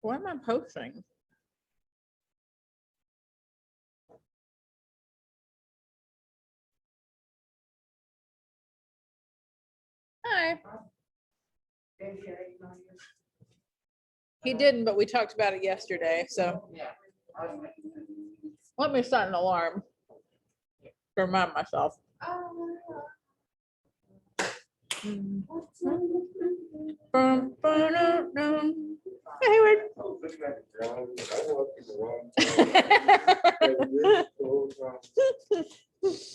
What am I posting? Hi. He didn't, but we talked about it yesterday, so let me set an alarm to remind myself. Hey, Hayward.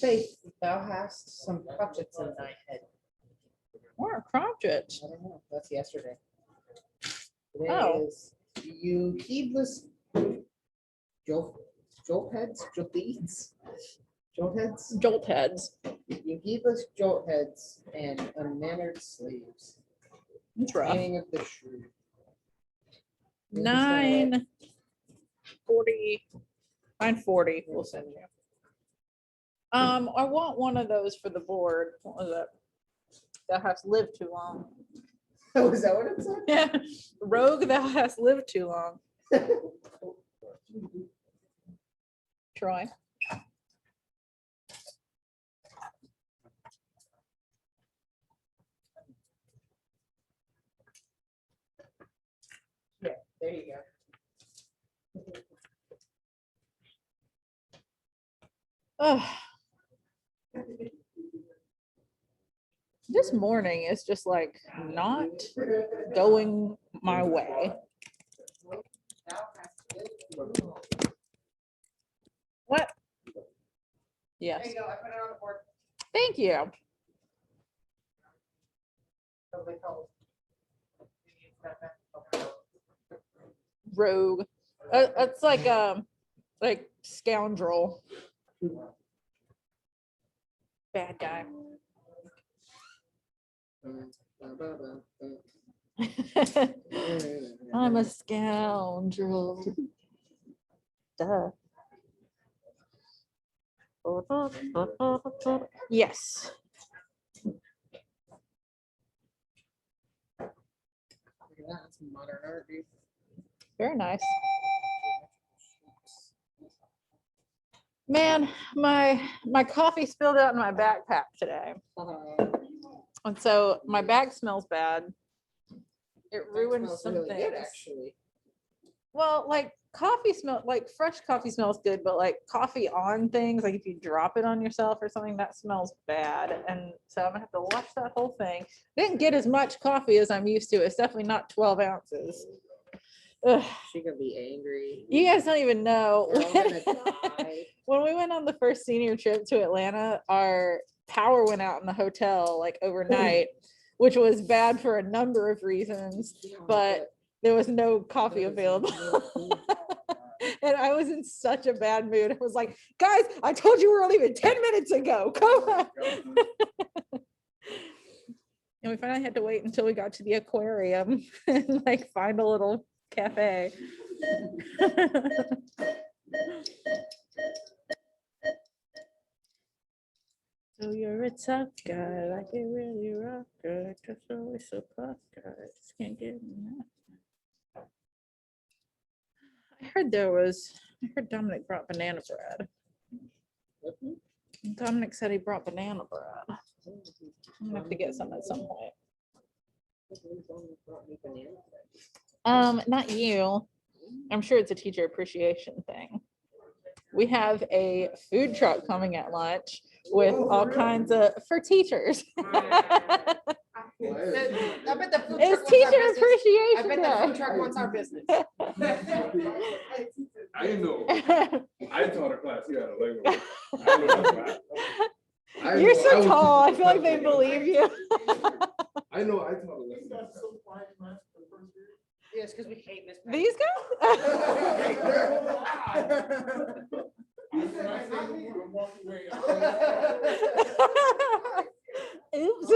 Faith, thou hast some crotchets in thy head. What are crotchets? I don't know. That's yesterday. Today Oh. is you heedless jolt heads, joltheads, jolt heads, Jolt heads. you heedless jolt heads and unmannered slaves. It's rough. Meaning of the shrew. 9:40. 9:40. We'll send you. I want one of those for the board. What was it? That has lived too long. Oh, is that what it said? Yeah. Rogue that has lived too long. Troy. Yeah, there you go. Oh. This morning is just like not going my way. What? Yes. There you go. I put it on the board. Thank you. Rogue. It's like scoundrel. Bad guy. I'm a scoundrel. Duh. Yes. That's modern art, dude. Very nice. Man, my coffee spilled out in my backpack today. And so my bag smells bad. It ruined Smells some really things. good, actually. Well, like coffee smell, like fresh coffee smells good, but like coffee on things, like if you drop it on yourself or something, that smells bad. And so I'm gonna have to wash that whole thing. Didn't get as much coffee as I'm used to. It's definitely not 12 ounces. Ugh. She gonna be angry. You guys don't even know. We're all gonna die. When we went on the first senior trip to Atlanta, our power went out in the hotel like overnight, which was bad for a number of reasons, but there was no coffee available. And I was in such a bad mood. I was like, guys, I told you we were leaving 10 minutes ago. Come on. And we finally had to wait until we got to the aquarium and like find a little cafe. So you're a tough guy, like a really rock guy, just always so puff guy, just can't get enough. I heard Dominic brought banana bread. Dominic said he brought banana bread. I'm gonna have to get some at some point. Not you. I'm sure it's a teacher appreciation thing. We have a food truck coming at lunch with all kinds of, for teachers. I bet the food It's truck teacher wants our business. I appreciation bet the day. food truck wants our business. I know. I taught a class here at a Lego. I know that. You're so tall. I feel like they believe you. I know. I taught a lesson. Yes, because we hate Miss. These guys? Oops.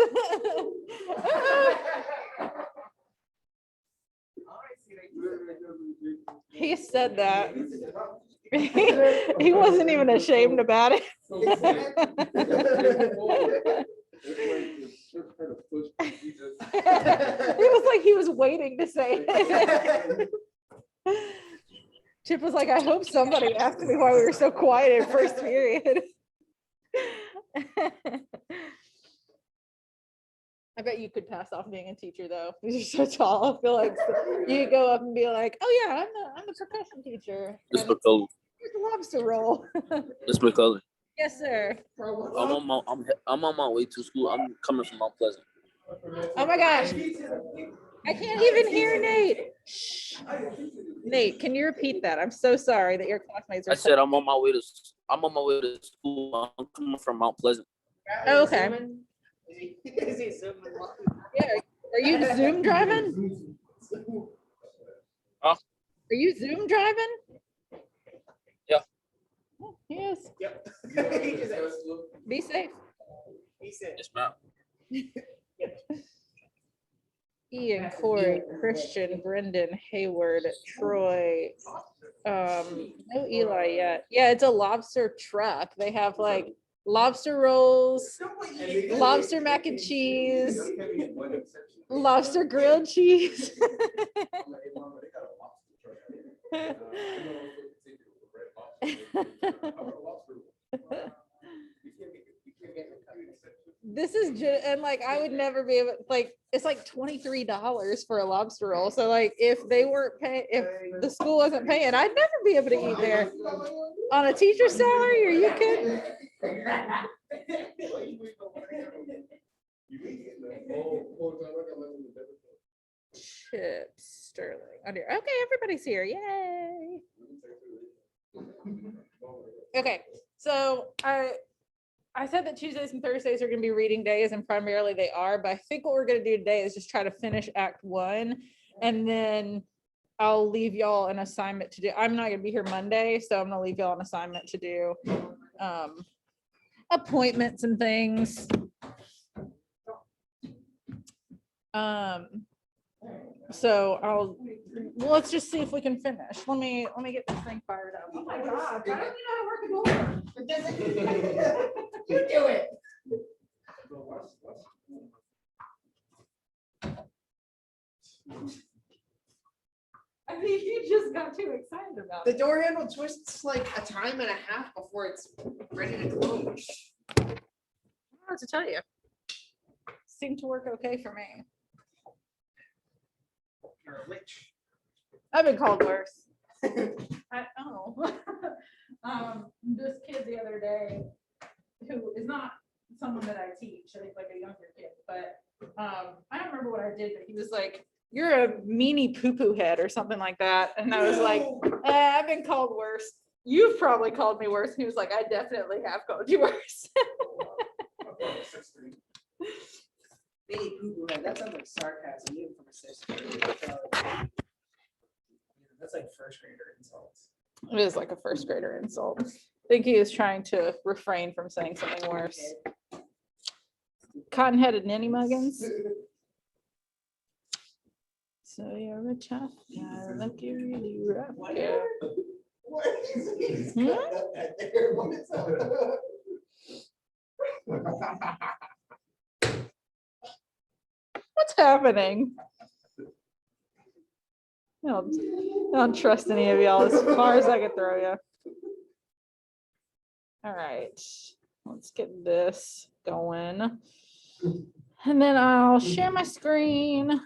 He said that. He wasn't even ashamed about it. It was like he was waiting to say it. Chip was like, I hope somebody asked me why we were so quiet at first period. I bet you could pass off being a teacher though. You're so tall. I feel like you could go up and be like, oh yeah, I'm the profession teacher. Miss McCullough. Here's the lobster roll. Miss McCullough. Yes, sir. I'm on my way to school. I'm coming from Mount Pleasant. Oh my gosh. I can't even hear Nate. Shh. Nate, can you repeat that? I'm so sorry that your classmates are. I said I'm on my way to school. I'm coming from Mount Pleasant. Oh, okay. Is he zooming? Yeah. Are you Zoom driving? Huh? Are you Zoom driving? Yeah. Yes. Yep. Be safe. He said. Yes, ma'am. Ian, Corey, Christian, Brendan, Hayward, Troy. No Eli yet. Yeah, it's a lobster truck. They have like lobster rolls, lobster mac and cheese, lobster grilled cheese. This is and like I would never be able, like it's like $23 for a lobster roll. So like if they weren't paying, if the school wasn't paying, I'd never be able to eat there on a teacher's salary. Are you kidding? Chip Sterling under. Okay, everybody's here. Yay. Okay, so I said that Tuesdays and Thursdays are going to be reading days, and primarily they are, but I think what we're going to do today is just try to finish Act 1, and then I'll leave y'all an assignment to do. I'm not going to be here Monday, so I'm going to leave y'all an assignment to do appointments and things. So let's just see if we can finish. Let me get this thing fired up. Oh my God, I don't even know how to work a door. It doesn't. You do it. I think you just got too excited about The it. door handle twists like a time and a half before it's ready to close. I don't know what to tell you. Seemed to work okay for me. You're a witch. I've been called worse. This kid the other day, who is not someone that I teach, I think like a younger kid, but I don't remember what I did, but he was like, "You're a meanie poo-poo head" or something like that. And I was like, I've been called worse. You've probably called me worse. And he was like, I definitely have called you worse. Baby poo-poo head. That sounds like sarcasm, even from a sister. That's like first grader insults. It is like a first grader insult. I think he was trying to refrain from saying something worse. Cotton-headed ninny muggins. So you're a tough guy, like you really rough guy. What is he? Hmm? What is that? What's happening? I don't trust any of y'all as far as I could throw you. All right, let's get this going. And then I'll share my screen. I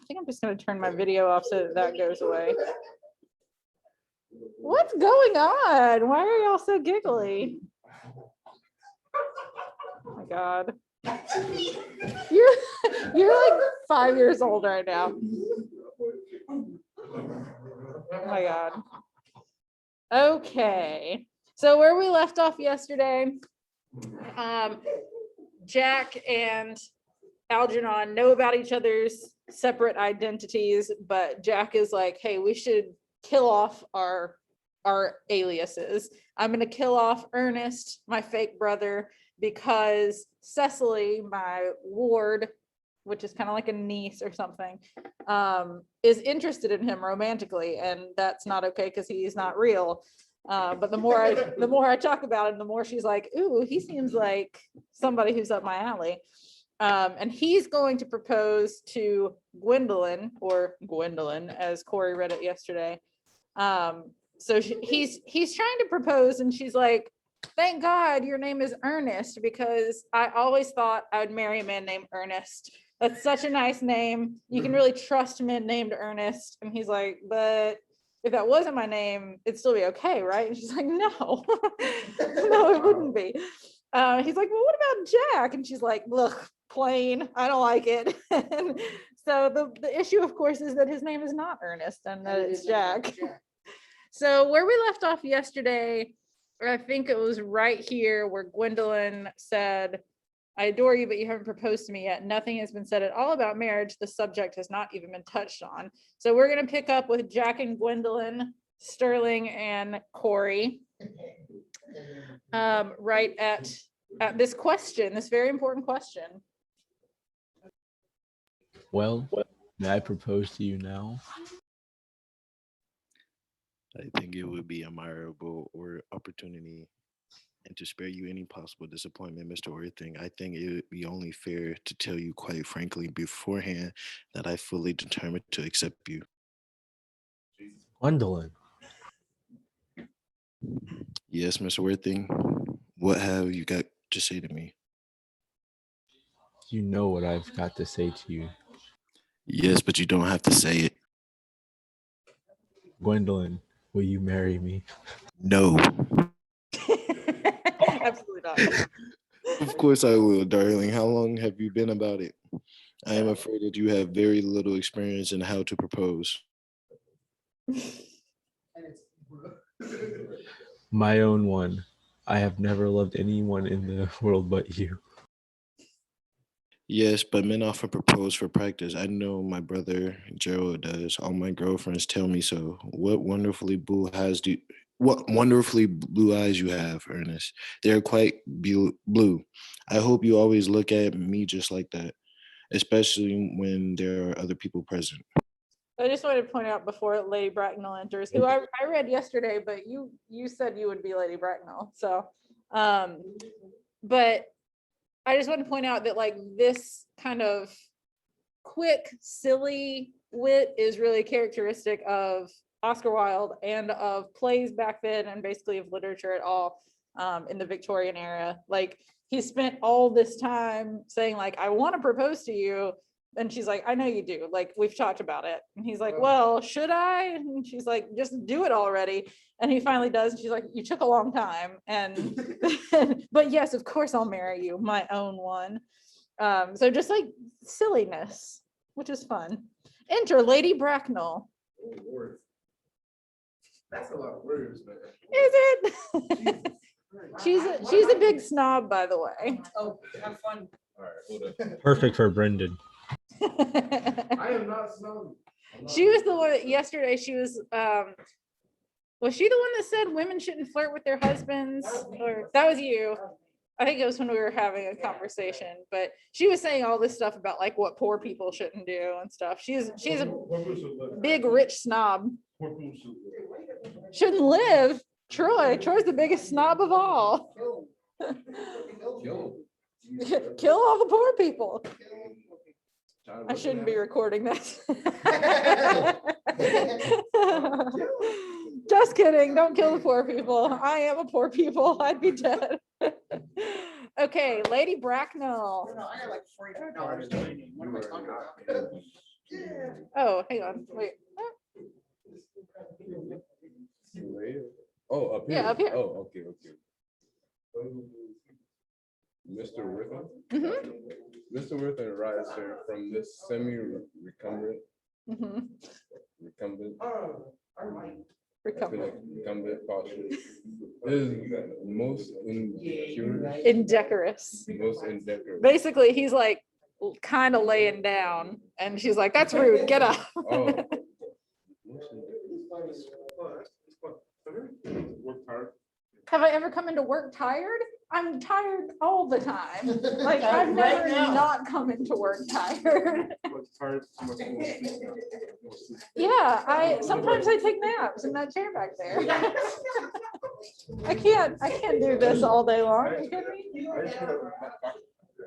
think I'm just going to turn my video off so that goes away. What's going on? Why are y'all so giggly? Oh my God. You're like 5 years old right now. Oh my God. Okay. So where we left off yesterday, Jack and Algernon know about each other's separate identities, but Jack is like, hey, we should kill off our aliases. I'm going to kill off Ernest, my fake brother, because Cecily, my ward, which is kind of like a niece or something, is interested in him romantically, and that's not okay because he's not real. But the more I talk about him, the more she's like, ooh, he seems like somebody who's up my alley. And he's going to propose to Gwendolyn, or Gwendolyn, as Corey read it yesterday. So he's trying to propose, and she's like, thank God your name is Ernest, because I always thought I would marry a man named Ernest. That's such a nice name. You can really trust men named Ernest. And he's like, but if that wasn't my name, it'd still be okay, right? And she's like, no, no, it wouldn't be. He's like, well, what about Jack? And she's like, look, plain, I don't like it. And so the issue, of course, is that his name is not Ernest and that it's Jack. So where we left off yesterday, I think it was right here where Gwendolyn said, I adore you, but you haven't proposed to me yet. Nothing has been said at all about marriage. The subject has not even been touched on. So we're going to pick up with Jack and Gwendolyn, Sterling and Corey, right at this question, this very important question. Well, may I propose to you now? I think it would be admirable or opportunity, and to spare you any possible disappointment, Mr. Worthing, I think it would be only fair to tell you quite frankly beforehand that I fully determined to accept you. Gwendolyn. Yes, Mr. Worthing, what have you got to say to me? You know what I've got to say to you. Yes, but you don't have to say it. Gwendolyn, will you marry me? No. Absolutely not. Of course I will, darling. How long have you been about it? I am afraid that you have very little experience in how to propose. My own one. I have never loved anyone in the world but you. Yes, but men often propose for practice. I know my brother Gerald does. All my girlfriends tell me so. What wonderfully blue eyes you have, Ernest. They're quite blue. I hope you always look at me just like that, especially when there are other people present. I just wanted to point out before Lady Bracknell enters, who I read yesterday, but you said you would be Lady Bracknell. So, but I just want to point out that like this kind of quick, silly wit is really characteristic of Oscar Wilde and of plays back then, and basically of literature at all in the Victorian era. Like he spent all this time saying like, I want to propose to you. And she's like, I know you do. Like, we've talked about it. And he's like, well, should I? And she's like, just do it already. And he finally does. And she's like, you took a long time. And, but yes, of course I'll marry you, my own one. So just like silliness, which is fun. Enter Lady Bracknell. Oh, Lord. That's a lot of words, man. Is it? She's a big snob, by the way. Oh, have fun. All right, hold up. Perfect for Brendan. I am not snowy. She was the one that yesterday she was she the one that said women shouldn't flirt with their husbands? Or that was you. I think it was when we were having a conversation, but she was saying all this stuff about like what poor people shouldn't do and stuff. She's a big rich snob. Shouldn't live. Troy's the biggest snob of all. Kill all the poor people. I shouldn't be recording this. Just kidding. Don't kill the poor people. I am a poor people. I'd be dead. Okay, Lady Bracknell. No, I got like $45 training. What am I talking about? Oh, hang on. Wait. Oh, up here. Yeah, up here. Oh, okay. Mr. Worthing? Mm-hmm. Mr. Worthing arrives here from this semi-recumbent, Mm-hmm. recumbent posture. It is most Indecorous. most indecorous. Basically, he's like kind of laying down, and she's like, "That's rude. Get up." Oh. Work hard. Have I ever come into work tired? I'm tired all the time. Like I've never Right now. not come into work tired. Work hard, much more sleep. Yeah, sometimes I take naps in that chair back there. I can't do this all day long. Are you kidding me?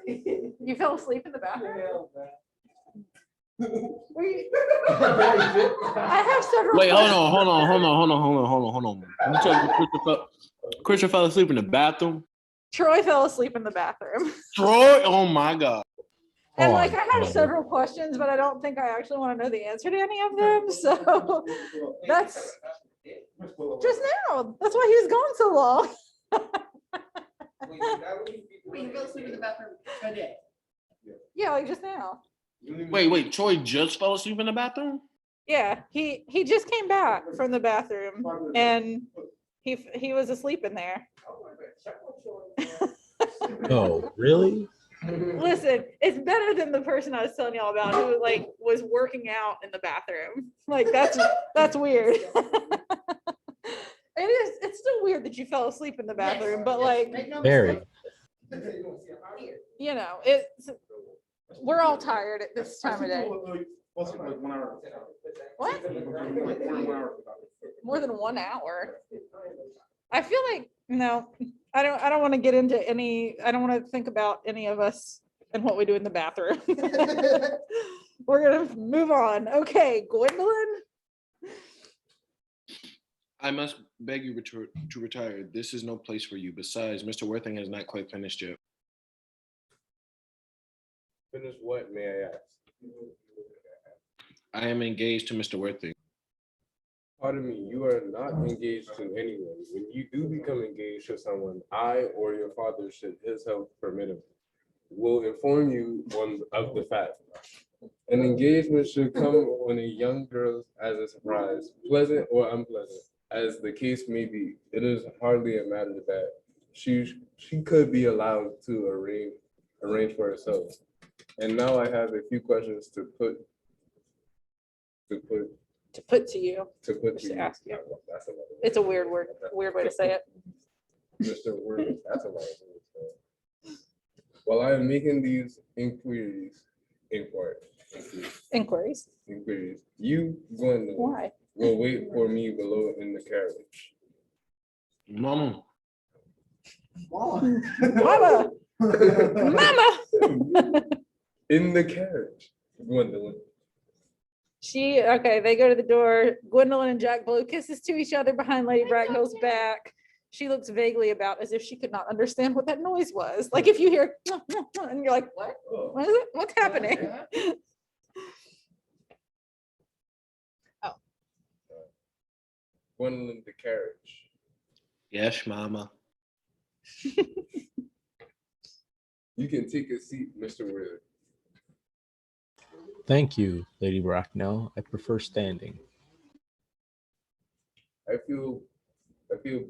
You fell asleep in the bathroom? Were you- I have several. Wait, hold questions. on. You tell me Christian fell asleep in the bathroom? Troy fell asleep in the bathroom. Troy, oh my God. And Oh, like, I have no. several questions, but I don't think I actually want to know the answer to any of them. So that's just now. That's why he was gone so long. Wait, you fell asleep in the bathroom today? Yeah, like just now. Wait, Troy just fell asleep in the bathroom? Yeah, he just came back from the bathroom and he was asleep in there. Oh, really? Listen, it's better than the person I was telling y'all about who like was working out in the bathroom. Like that's weird. It's still weird that you fell asleep in the bathroom, but like, Very. you know, we're all tired at this time of day. What? More than 1 hour. I feel like, no, I don't want to get into I don't want to think about any of us and what we do in the bathroom. We're gonna move on. Okay, Gwendolyn. I must beg you to retire. This is no place for you. Besides, Mr. Worthing has not quite finished yet. Finish what, may I ask? I am engaged to Mr. Worthing. Pardon me, you are not engaged to anyone. When you do become engaged to someone, I or your father, should his health permit him, will inform you of the fact. An engagement should come on a young girl as a surprise, pleasant or unpleasant, as the case may be. It is hardly a matter that she could be allowed to arrange for herself. And now I have a few questions to put To you. to put Just to to you. ask you. That's another word. It's a weird way to say it. Mr. Word, that's a lot of things. While I am making these inquiries, you, Gwendolyn, Why? will wait for me below in the carriage. Mama. Mama. Mama. In the carriage, Gwendolyn. Okay, they go to the door. Gwendolyn and Jack blow kisses to each other behind Lady Bracknell's back. She looks vaguely about as if she could not understand what that noise was. Like if you hear and you're like, what? What is it? What's happening? Gwendolyn, the carriage. Yes, Mama. You can take a seat, Mr. Word. Thank you, Lady Bracknell. I prefer standing. I feel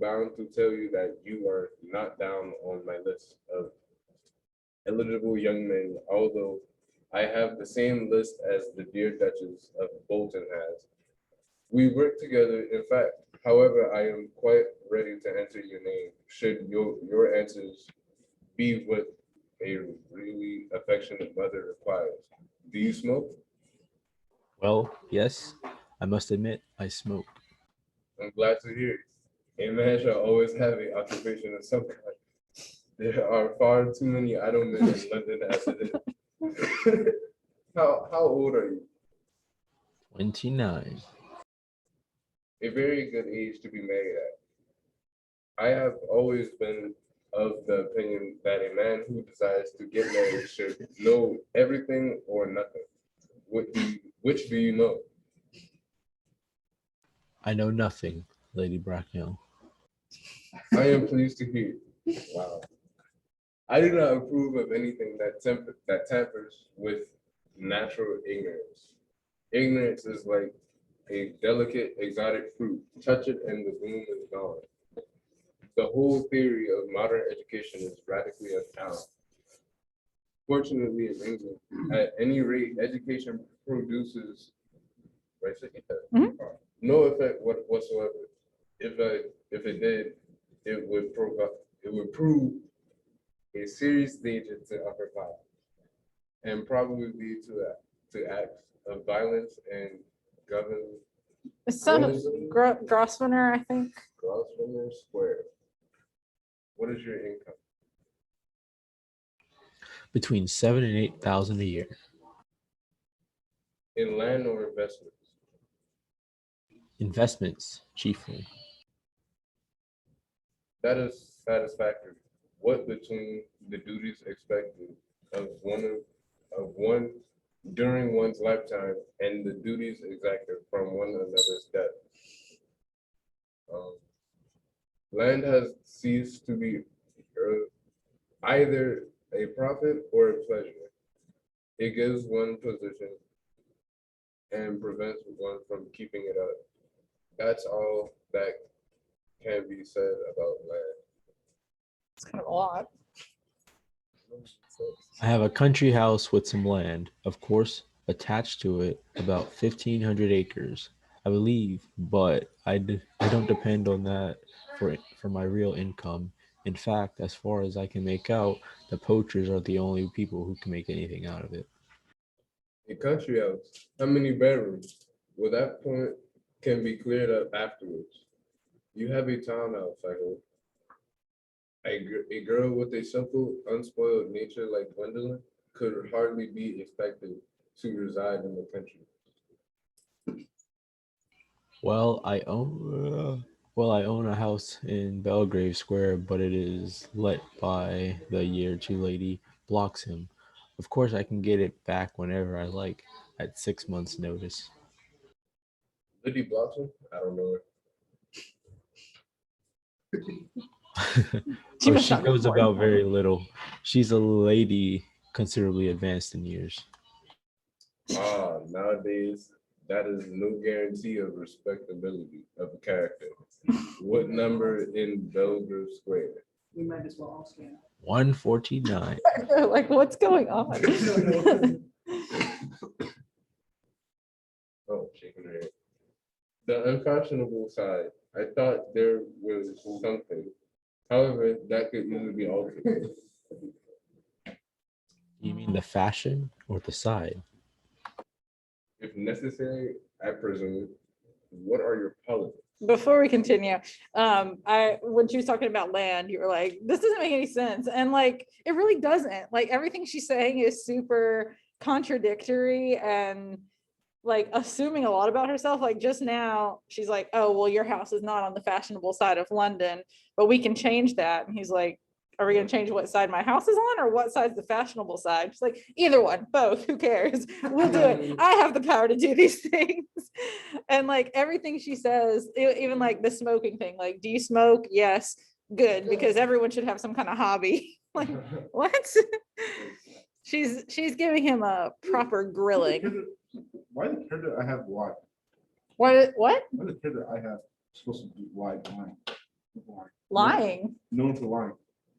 bound to tell you that you are not down on my list of eligible young men, although I have the same list as the dear Duchess of Bolton has. We work together, in fact. However, I am quite ready to enter your name, should your answers be what a really affectionate mother requires. Do you smoke? Well, yes, I must admit I smoke. I'm glad to hear it. A man shall always have an occupation of some kind. There are far too many idle men in London as it is. How old are you? 29. A very good age to be married at. I have always been of the opinion that a man who desires to get married should know everything or nothing. Which do you know? I know nothing, Lady Bracknell. I am pleased to hear. Wow. I do not approve of anything that tampers with natural ignorance. Ignorance is like a delicate, exotic fruit. Touch it and the bloom is gone. The whole theory of modern education is radically unsound. Fortunately, in England, at any rate, education produces no effect whatsoever. If it did, it would prove a serious danger to upper class and probably lead to acts of violence and govern The son of Grosvenor, I think. Grosvenor Square. What is your income? Between 7 and 8,000 a year. In land or investments? Investments, chiefly. That is satisfactory. What between the duties expected of one during one's lifetime and the duties exacted from one another's death? Um, Land has ceased to be either a profit or a pleasure. It gives one position and prevents one from keeping it up. That's all that can be said about land. It's kind of a lot. I have a country house with some land, of course, attached to it, about 1,500 acres, I believe, but I don't depend on that for my real income. In fact, as far as I can make out, the poachers are the only people who can make anything out of it. A country house, how many bedrooms? Well, that point can be cleared up afterwards. You have a townhouse, I hope. A girl with a simple, unspoiled nature like Gwendolyn could hardly be expected to reside in the country. I own a house in Belgrave Square, but it is let by the year 2 lady Bloxham. Of course, I can get it back whenever I like at 6 months' notice. Liddy Blossom? I don't know. She Oh, must she not be knows important. about very little. She's a lady considerably advanced in years. Nowadays, that is no guarantee of respectability of a character. What number in Belgrave Square? We might as well all scan. 149. Like, what's going on? Oh, shaking her head. The unfashionable side. I thought there was something. However, that could easily be altered. You mean the fashion or the side? If necessary, I presume. What are your politics? Before we continue, when she was talking about land, you were like, this doesn't make any sense. And like, it really doesn't. Like, everything she's saying is super contradictory and like assuming a lot about herself. Like, just now she's like, oh, well, your house is not on the fashionable side of London, but we can change that. And he's like, are we going to change what side my house is on or what side's the fashionable side? She's like, either one, both, who cares? We'll do it. I have the power to do these things. And like everything she says, even like the smoking thing, like, do you smoke? Yes. Good, because everyone should have some kind of hobby. Like, what? She's giving him a proper grilling. Why the character I have wide? What? Why the character I have supposed to be wide lying? Lying? Known for lying.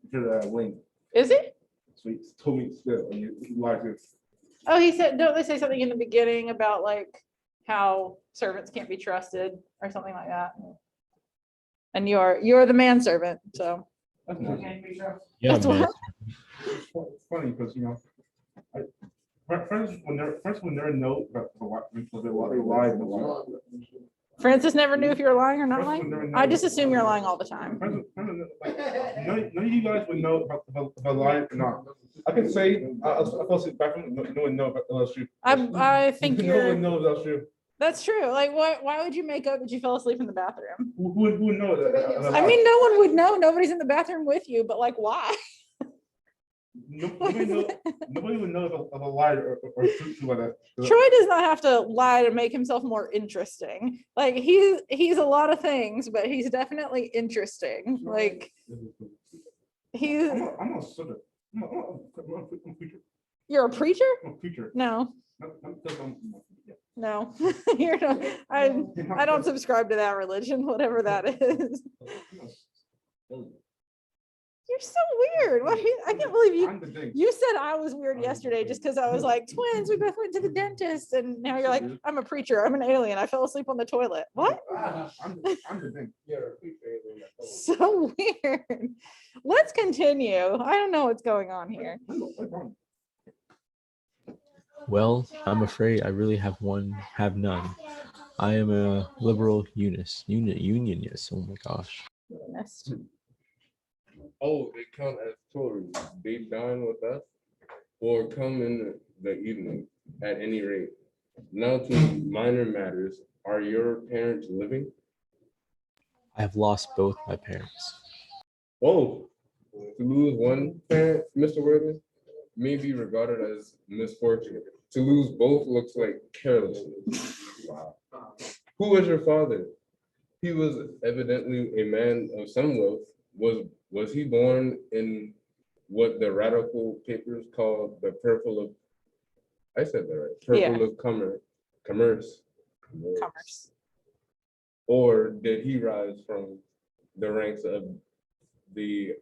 The character I have Wayne. Is he? So he told me still, and he lied to. Oh, he said, don't they say something in the beginning about like how servants can't be trusted or something like that? And you're the manservant, so. That's nice. Yeah, That's man. It's funny because friends when they're know about the lie and the lie. Francis never knew if you were lying or not Friends would lying. never I know. just assume you're lying all the time. None of you guys would know about lying or not. I can say I fell asleep back no one would know about that's true. I think No one you're. knows that's true. That's true. Like, why would you make up that you fell asleep in the bathroom? Who would know that? I mean, no one would know. Nobody's in the bathroom with you, but like, why? Nobody would know of a lie or truth like that. Troy does not have to lie to make himself more interesting. Like, he's a lot of things, but he's definitely interesting. Like, he's. I'm a sort of. I'm a preacher. You're a preacher? I'm a preacher. No, Not because I'm- no. You're not. I don't subscribe to that religion, whatever that is. You're so weird. I can't believe I'm the thing. you said I was weird yesterday just because I was like, twins, we both went to the dentist. And now you're like, I'm a preacher. I'm an alien. I fell asleep on the toilet. What? I'm the thing. So weird. Let's continue. I don't know what's going on here. Well, I'm afraid I really have none. I am a liberal unionist. Oh my gosh. Oh, they count as Tories. They dine with us. or come in the evening at any rate. Now to minor matters. Are your parents living? I have lost both my parents. Oh, to lose one parent, Mr. Worthing, may be regarded as misfortune. To lose both looks like carelessness. Wow. Who was your father? He was evidently a man of some wealth. Was he born in what the radical papers call the purple of, I said that right, purple of commerce, Commerce. or did he rise from the ranks of the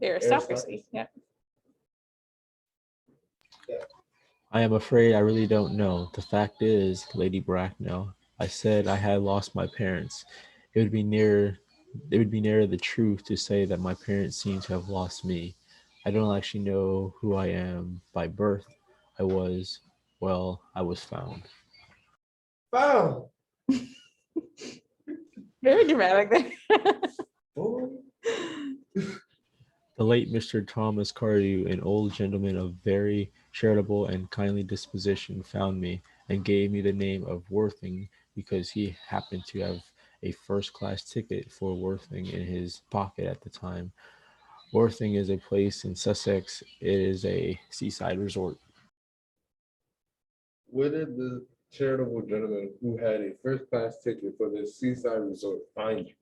Aristocracy. Yeah. I am afraid I really don't know. The fact is, Lady Bracknell, I said I had lost my parents. It would be nearer the truth to say that my parents seem to have lost me. I don't actually know who I am by birth. I was, well, I was found. Wow. Very dramatic there. The late Mr. Thomas Cardew, an old gentleman of very charitable and kindly disposition, found me and gave me the name of Worthing because he happened to have a first-class ticket for Worthing in his pocket at the time. Worthing is a place in Sussex. It is a seaside resort. Where did the charitable gentleman who had a first class ticket for the seaside resort find you?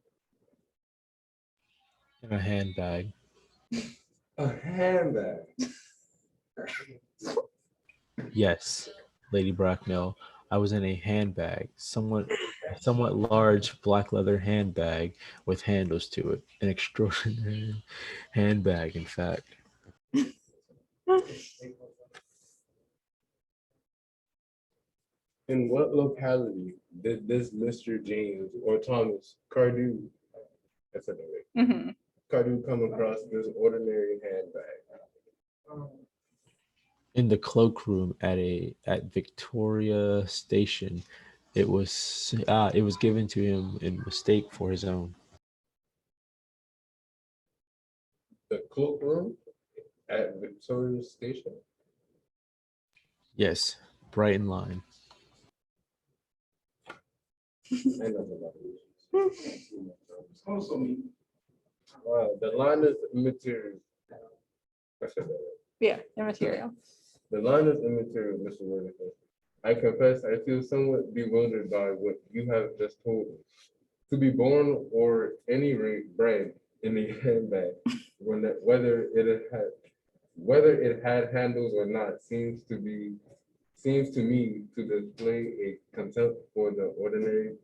In a handbag. A handbag. Yes, Lady Bracknell, I was in a handbag, somewhat large black leather handbag with handles to it. An extraordinary handbag, in fact. In what locality did this Mr. James or Thomas Cardew, I said that right, Mhm. Cardew come across this ordinary handbag? In the cloakroom at Victoria Station, it was given to him in mistake for his own. The cloakroom at Victoria Station? Yes, Brighton Line. I know about this. Also me. The line is immaterial. I said that right. Yeah, immaterial. The line is immaterial, Mr. Worthington. I confess I feel somewhat bewildered by what you have just told me. To be born or any rate bred in a handbag, whether it had handles or not, seems to me to display a contempt for the ordinary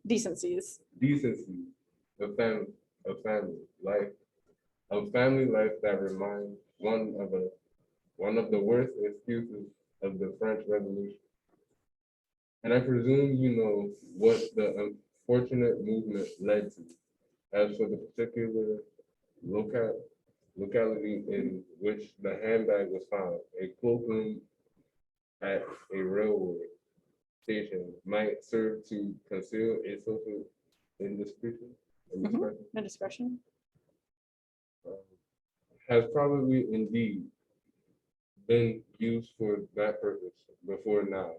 Decencies. decency of family life, that reminds one of the worst excuses of the French Revolution. And I presume you know what the unfortunate movement led to. As for the particular locality in which the handbag was found, a cloakroom at a railway station might serve to conceal a social indiscretion. No discretion. Has probably indeed been used for that purpose before now,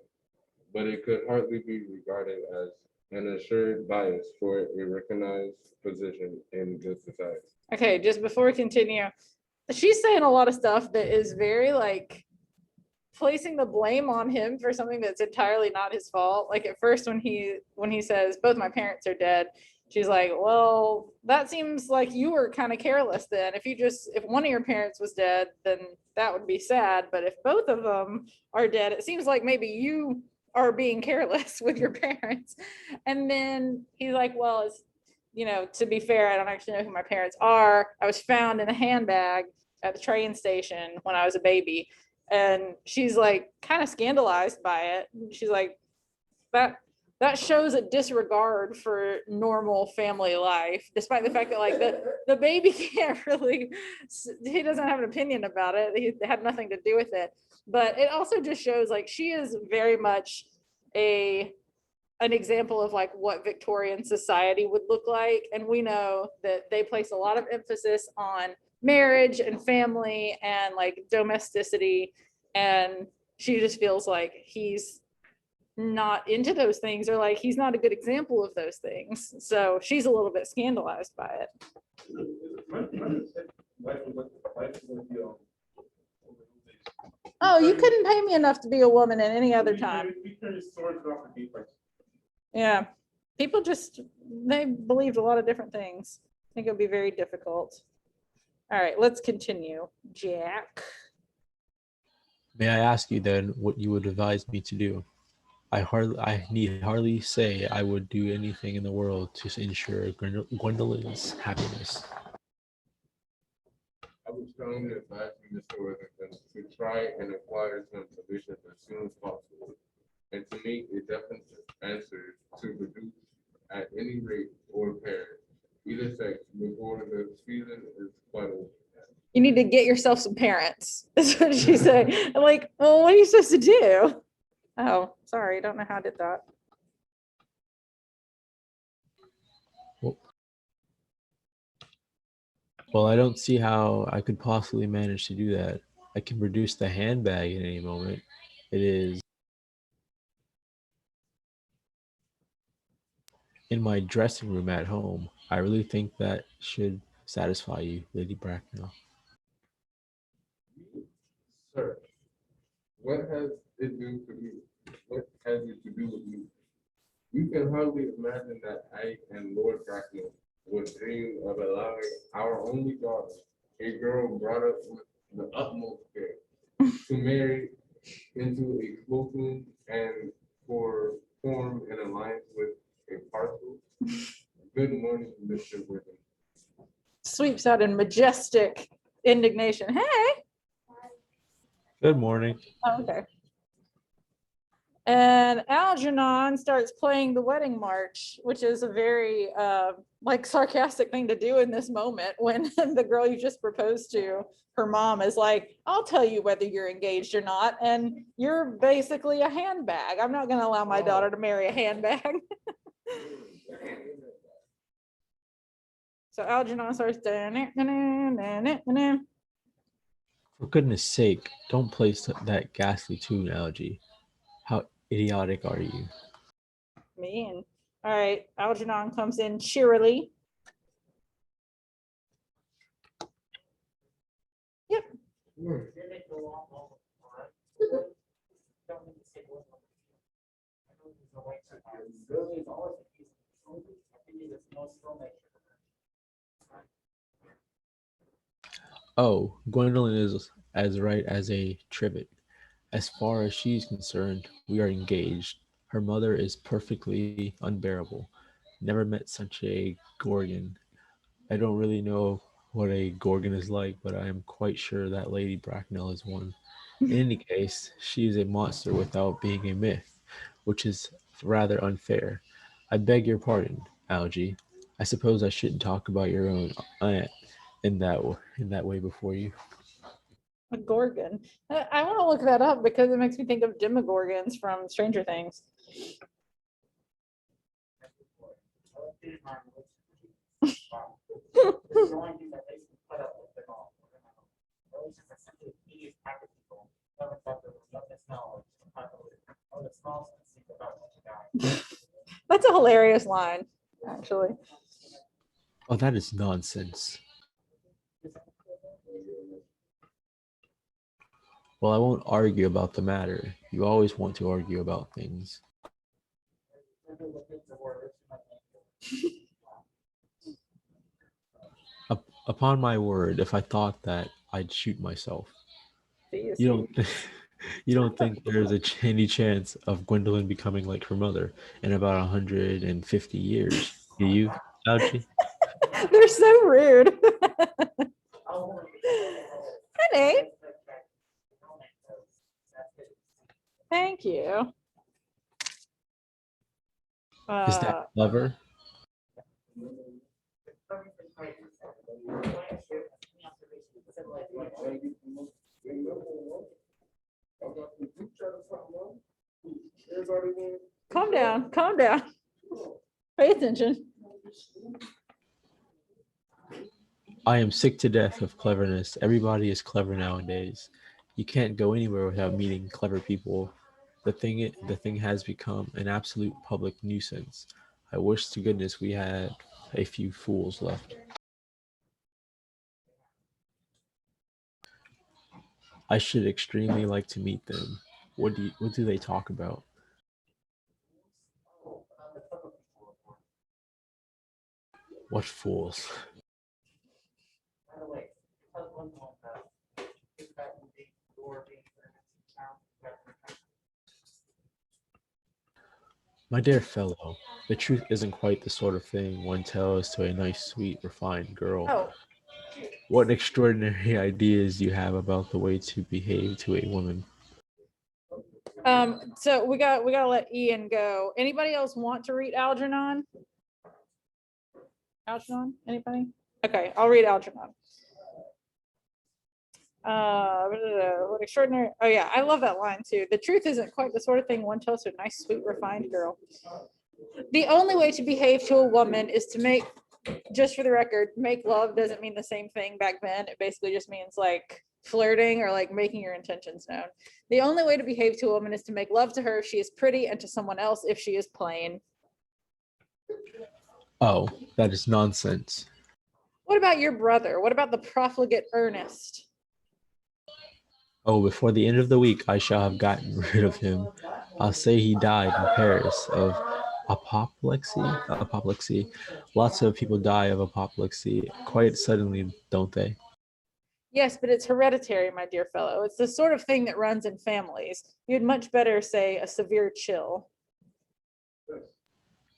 but it could hardly be regarded as an assured bias for a recognized position in good society. Okay, just before we continue, she's saying a lot of stuff that is very like placing the blame on him for something that's entirely not his fault. Like at first when he says both my parents are dead, she's like, well, that seems like you were kind of careless then. If one of your parents was dead, then that would be sad. But if both of them are dead, it seems like maybe you are being careless with your parents. And then he's like, well, to be fair, I don't actually know who my parents are. I was found in a handbag at the train station when I was a baby. And she's like kind of scandalized by it. She's like, that shows a disregard for normal family life, despite the fact that like the baby can't really, he doesn't have an opinion about it. He had nothing to do with it. But it also just shows like she is very much an example of like what Victorian society would look like. And we know that they place a lot of emphasis on marriage and family and like domesticity. And she just feels like he's not into those things, or like he's not a good example of those things. So she's a little bit scandalized by it. Oh, you couldn't pay me enough to be a woman at any other time. Yeah. People just, they believed a lot of different things. I think it would be very difficult. All right, let's continue. Jack. May I ask you then what you would advise me to do? I need hardly say I would do anything in the world to ensure Gwendolyn's happiness. I would strongly advise you, Mr. Worthington, to try and acquire some solutions as soon as possible, and to make a definite answer to reduce at any rate or parent, either sex, before the season is quite over. You need to get yourself some parents. That's what she said. I'm like, well, what are you supposed to do? Oh, sorry, I don't know how I did that. Well, I don't see how I could possibly manage to do that. I can produce the handbag at any moment. It is in my dressing room at home. I really think that should satisfy you, Lady Bracknell. Sir, what has it do for you? What has it to do with you? You can hardly imagine that I and Lord Bracknell would dream of allowing our only daughter, a girl brought up with the utmost care, to marry into a cloaking and form an alliance with a parcel. Good morning, Mr. Worthington. Sweeps out in majestic indignation. Hey. Good morning. Oh, okay. And Algernon starts playing the wedding march, which is a very like sarcastic thing to do in this moment when the girl you just proposed to, her mom is like, I'll tell you whether you're engaged or not. And you're basically a handbag. I'm not going to allow my daughter to marry a handbag. So Algernon starts. For goodness sake, don't play that ghastly tune, Algie. How idiotic are you? Mean. All right, Algernon comes in cheerily. Yep. Oh, Gwendolyn is as right as a trivet. As far as she's concerned, we are engaged. Her mother is perfectly unbearable. Never met such a gorgon. I don't really know what a gorgon is like, but I am quite sure that Lady Bracknell is one. In any case, she is a monster without being a myth, which is rather unfair. I beg your pardon, Algie. I suppose I shouldn't talk about your own aunt in that way before you. A gorgon. I want to look that up because it makes me think of demogorgons from Stranger Things. That's a hilarious line, actually. Oh, that is nonsense. Well, I won't argue about the matter. You always want to argue about things. Upon my word, if I thought that, I'd shoot myself. You don't you don't think there's any chance of Gwendolyn becoming like her mother in about 150 years, do you, Algie? They're so rude. Honey. Thank you. Is that clever? Calm down, calm down. Pay attention. I am sick to death of cleverness. Everybody is clever nowadays. You can't go anywhere without meeting clever people. The thing has become an absolute public nuisance. I wish to goodness we had a few fools left. I should extremely like to meet them. What do they talk about? What fools? My dear fellow, the truth isn't quite the sort of thing one tells to a nice, sweet, refined girl. Oh, What extraordinary ideas you have about the way to behave to a woman. so we gotta let Ian go. Anybody else want to read Algernon? Algernon? Anybody? Okay, I'll read Algernon. What extraordinary. Oh yeah, I love that line too. The truth isn't quite the sort of thing one tells to a nice, sweet, refined girl. The only way to behave to a woman is to make, just for the record, make love doesn't mean the same thing back then. It basically just means like flirting or like making your intentions known. The only way to behave to a woman is to make love to her if she is pretty and to someone else if she is plain. Oh, that is nonsense. What about your brother? What about the profligate Ernest? Oh, before the end of the week, I shall have gotten rid of him. I'll say he died in Paris of apoplexy. Apoplexy. Lots of people die of apoplexy quite suddenly, don't they? Yes, but it's hereditary, my dear fellow. It's the sort of thing that runs in families. You'd much better say a severe chill.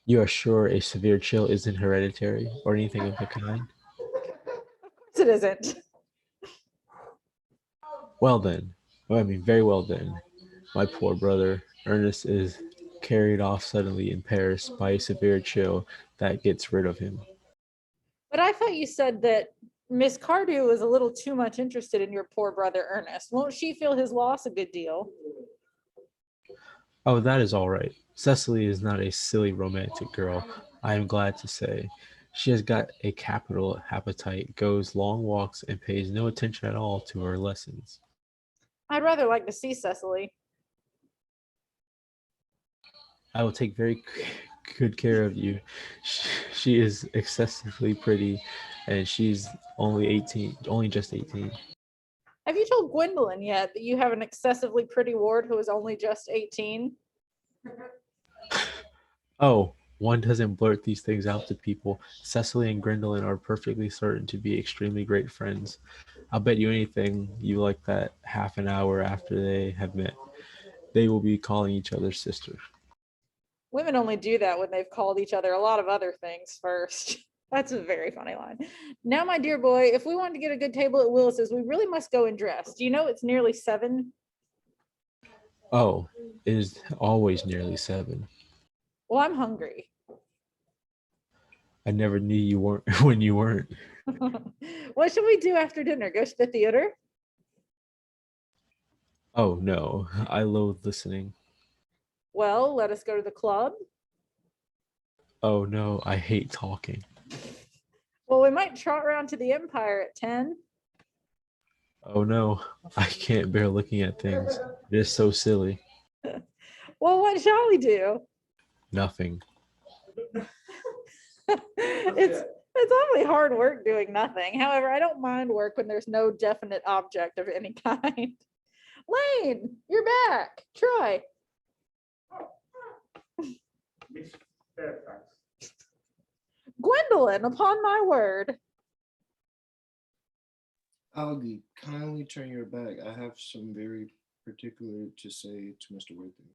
You are sure a severe chill isn't hereditary or anything of the kind? Of course it isn't. Well then, very well then. My poor brother, Ernest is carried off suddenly in Paris by a severe chill that gets rid of him. But I thought you said that Miss Cardew was a little too much interested in your poor brother Ernest. Won't she feel his loss a good deal? Oh, that is all right. Cecily is not a silly romantic girl, I am glad to say. She has got a capital appetite, goes long walks, and pays no attention at all to her lessons. I'd rather like to see Cecily. I will take very good care of you. She is excessively pretty, and she's only 18, only just 18. Have you told Gwendolyn yet that you have an excessively pretty ward who is only just 18? Oh, one doesn't blurt these things out to people. Cecily and Gwendolyn are perfectly certain to be extremely great friends. I'll bet you anything you like that half an hour after they have met, they will be calling each other sister. Women only do that when they've called each other a lot of other things first. That's a very funny line. Now, my dear boy, if we want to get a good table at Willis's, we really must go and dress. Do you know it's nearly 7? Oh, it is always nearly 7. Well, I'm hungry. I never knew you weren't when you weren't. What should we do after dinner? Go to the theater? Oh no, I loathe listening. Well, let us go to the club. Oh no, I hate talking. Well, we might trot around to the Empire at 10. Oh no, I can't bear looking at things. It is so silly. Well, what shall we do? Nothing. It's awfully hard work doing nothing. However, I don't mind work when there's no definite object of any kind. Lane, you're back. Troy. Gwendolyn, upon my word. Algie, kindly turn your back. I have some very particular to say to Mr. Worthing.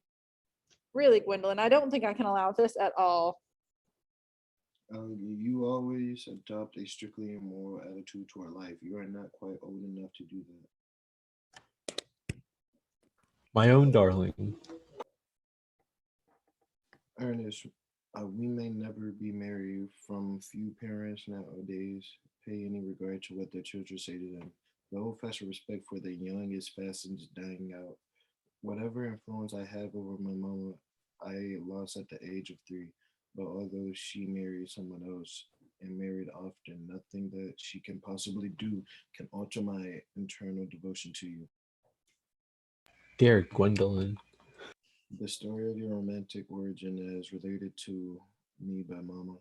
Really, Gwendolyn, I don't think I can allow this at all. Algie, you always adopt a strictly immoral attitude toward life. You are not quite old enough to do that. My own darling. Ernest, we may never be married. From few parents nowadays pay any regard to what their children say to them. The old-fashioned respect for the young is fast and dying out. Whatever influence I have over my mama, I lost at the age of 3. But although she married someone else and married often. Nothing that she can possibly do can alter my internal devotion to you. Dear Gwendolyn. The story of your romantic origin as related to me by Mama,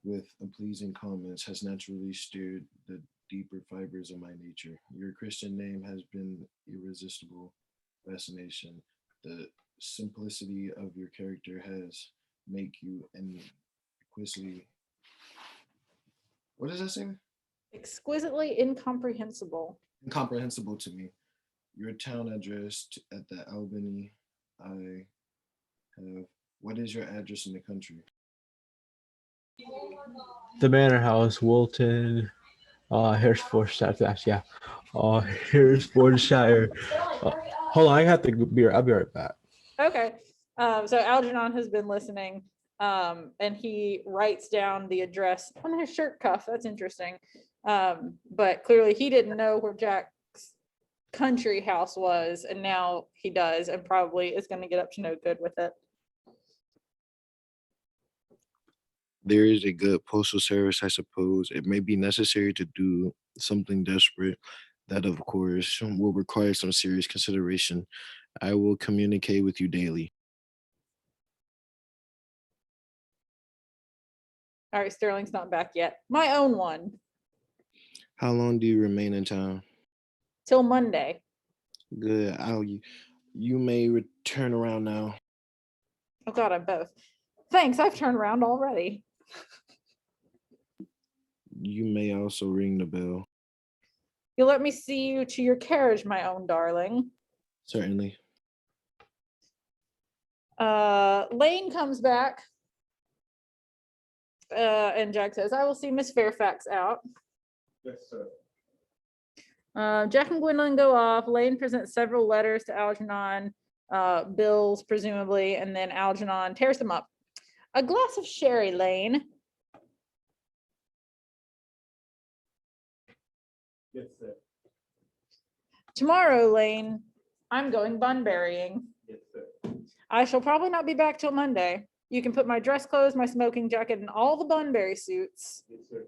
with pleasing comments, has naturally stirred the deeper fibers of my nature. Your Christian name has been irresistible fascination. The simplicity of your character has make you an exquisitely. What does that say? Exquisitely incomprehensible. Incomprehensible to me. Your town address at the Albany. I have. What is your address in the country? The Manor House, Wilton, Herefordshire, yeah, Herefordshire. Hold on, I have to I'll be right back. Okay. So Algernon has been listening, and he writes down the address on his shirt cuff. That's interesting. But clearly he didn't know where Jack's country house was, and now he does, and probably is going to get up to no good with it. There is a good postal service, I suppose. It may be necessary to do something desperate. That, of course, will require some serious consideration. I will communicate with you daily. All right, Sterling's not back yet. My own one How long do you remain in town? till Monday. Good. You may return around now. Oh God, I'm both. Thanks, I've turned around already. You may also ring the bell. You'll let me see you to your carriage, my own darling. Certainly. Lane comes back. And Jack says, I will see Miss Fairfax out. Yes, sir. Jack and Gwendolyn go off. Lane presents several letters to Algernon, bills presumably, and then Algernon tears them up. A glass of sherry, Lane. Yes, sir. Tomorrow, Lane, I'm going bunburying. Yes, sir. I shall probably not be back till Monday. You can put my dress clothes, my smoking jacket, and all the Bunbury suits. Yes, sir.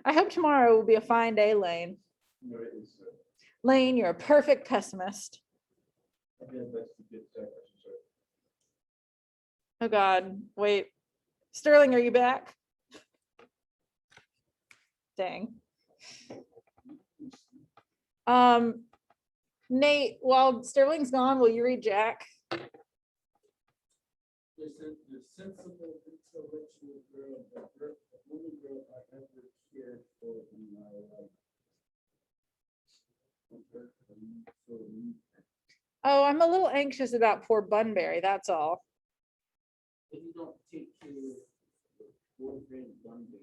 I hope tomorrow will be a fine day, Lane. No, it is, sir. Lane, you're a perfect pessimist. I did best to get that question, sir. Oh God, wait. Sterling, are you back? Dang. Nate, while Sterling's gone, will you read Jack? The sensible, intellectual girl, the only girl I ever cared for in my life. Oh, I'm a little anxious about poor Bunbury, that's all. If you don't take care of your boyfriend one day,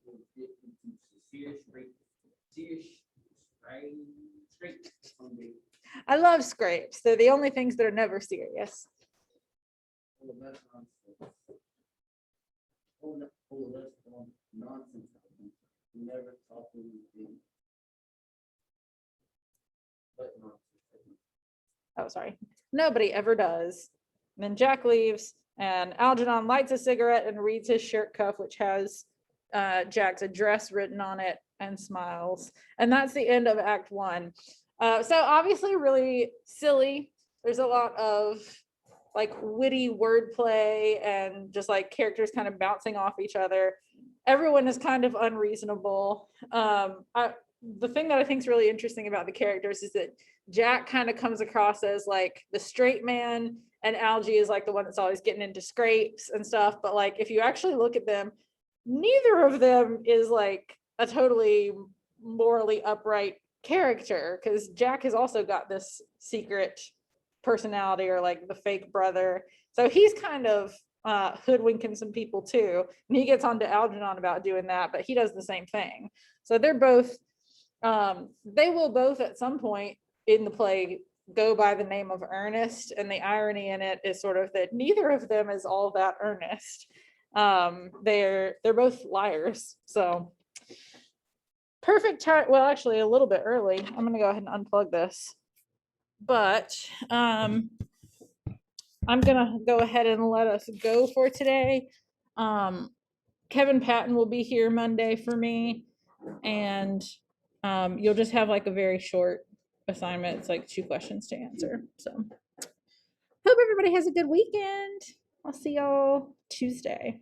you'll get into serious scrape someday. I love scrapes. They're the only things that are never serious. Oh, that's nonsense. That's nonsense. You never talk anything. But nonsense. Oh, sorry. Nobody ever does. And then Jack leaves, and Algernon lights a cigarette and reads his shirt cuff, which has Jack's address written on it, and smiles. And that's the end of Act 1. So obviously really silly. There's a lot of like witty wordplay and just like characters kind of bouncing off each other. Everyone is kind of unreasonable. The thing that I think is really interesting about the characters is that Jack kind of comes across as like the straight man, and Algie is like the one that's always getting into scrapes and stuff. But like, if you actually look at them, neither of them is like a totally morally upright character, because Jack has also got this secret personality, or like the fake brother. So he's kind of hoodwinking some people too. And he gets on to Algernon about doing that, but he does the same thing. So they're both, they will both at some point in the play go by the name of Ernest. And the irony in it is sort of that neither of them is all that earnest. They're both liars. So perfect time. Well, actually a little bit early. I'm gonna go ahead and unplug this. But I'm gonna go ahead and let us go for today. Kevin Patton will be here Monday for me, and you'll just have like a very short assignment. It's like 2 questions to answer. So hope everybody has a good weekend. I'll see y'all Tuesday.